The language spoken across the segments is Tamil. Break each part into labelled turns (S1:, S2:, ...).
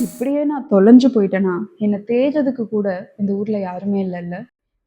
S1: இப்படியே நான் தொலைஞ்சு போயிட்டேனா, என்ன தேடுறதுக்கு கூட இந்த ஊர்ல யாருமே இல்லல்ல.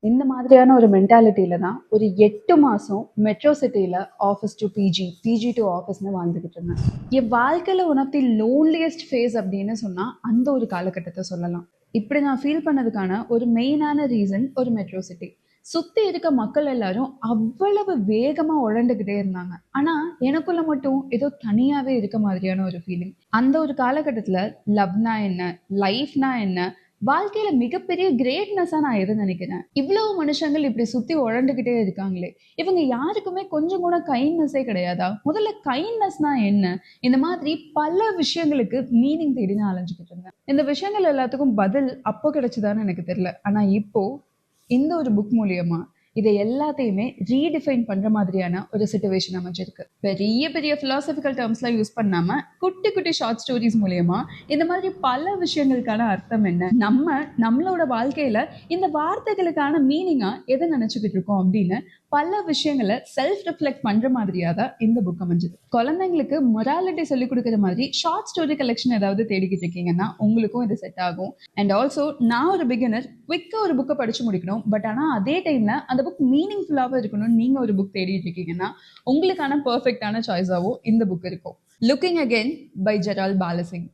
S1: இந்த மாதிரியான ஒரு மென்டாலிட்டியில தான் ஒரு 8 மாசம் மெட்ரோ சிட்டில office to PG, PG to ஆஃபீஸ்ன்னு வாழ்ந்துகிட்டு இருந்தேன். என் வாழ்க்கையில one of the loneliest phase அப்படின்னு சொன்னா, அந்த ஒரு காலகட்டத்த சொல்லலாம். இப்படி நான் ஃபீல் பண்ணதுக்கான ஒரு மெயினான ரீசன் ஒரு மெட்ரோ சிட்டி. சுத்தி இருக்க மக்கள் எல்லாரும் அவ்வளவு வேகமா உழண்டுகிட்டே இருந்தாங்க. ஆனா, எனக்குள்ள மட்டும் ஏதோ தனியாவே இருக்க மாதிரியான ஒரு ஃபீலிங். அந்த ஒரு காலகட்டத்துல லவ்னா என்ன? லைஃப்னா என்ன? வாழ்க்கையில மிகப்பெரிய கிரேட்னஸா நான் எதை நினைக்கிறேன்? இவ்வளவு மனுஷங்கள் இப்படி சுத்தி உழண்டுகிட்டே இருக்காங்களே! இவங்க யாருக்குமே கொஞ்சம் கூட கைண்ட்னஸே கிடையாதா? முதல்ல கைண்ட்னஸ்னா என்ன? இந்த மாதிரி பல விஷயங்களுக்கு மீனிங் தேடி நான் அலைஞ்சுகிட்டு இருந்தேன். இந்த விஷயங்கள் எல்லாத்துக்கும் பதில் அப்போ கிடைச்சதான்னு எனக்கு தெரியல. ஆனா இப்போ இந்த ஒரு புக் மூலியமா இதை எல்லாத்தையுமே ரீடிஃபைன் பண்ற மாதிரியான ஒரு சிச்சுவேஷன் அமைஞ்சிருக்கு. பெரிய பெரிய பிலாசபிக்கல் டேர்ம்ஸ்லாம் யூஸ் பண்ணாம குட்டி குட்டி ஷார்ட் ஸ்டோரிஸ் மூலியமா இந்த மாதிரி பல விஷயங்களுக்கான அர்த்தம் என்ன, நம்மளோட வாழ்க்கையில இந்த வார்த்தைகளுக்கான மீனிங்கா எதை நினைச்சுக்கிட்டு இருக்கோம் அப்படின்னு பல விஷயங்களை செல்ஃப் ரிஃப்ளெக்ட் பண்ற மாதிரியா தான் இந்த புக் அமைஞ்சது. குழந்தைங்களுக்கு மொராலிட்டி சொல்லிக் கொடுக்குற மாதிரி ஷார்ட் ஸ்டோரி கலெக்ஷன் ஏதாவது தேடிக்கிட்டு இருக்கீங்கன்னா உங்களுக்கும் இது செட் ஆகும். அண்ட் ஆல்சோ நான் ஒரு பிகினர், குவிக்கா ஒரு புக்கை படிச்சு முடிக்கணும், பட் ஆனால் அதே டைம்ல அந்த புக் மீனிங்ஃபுல்லாகவும் இருக்கணும்னு நீங்க ஒரு புக் தேடிட்டு இருக்கீங்கன்னா உங்களுக்கான பெர்ஃபெக்டான சாய்ஸாகவும் இந்த புக் இருக்கும். Looking again by Gerald Balasingh.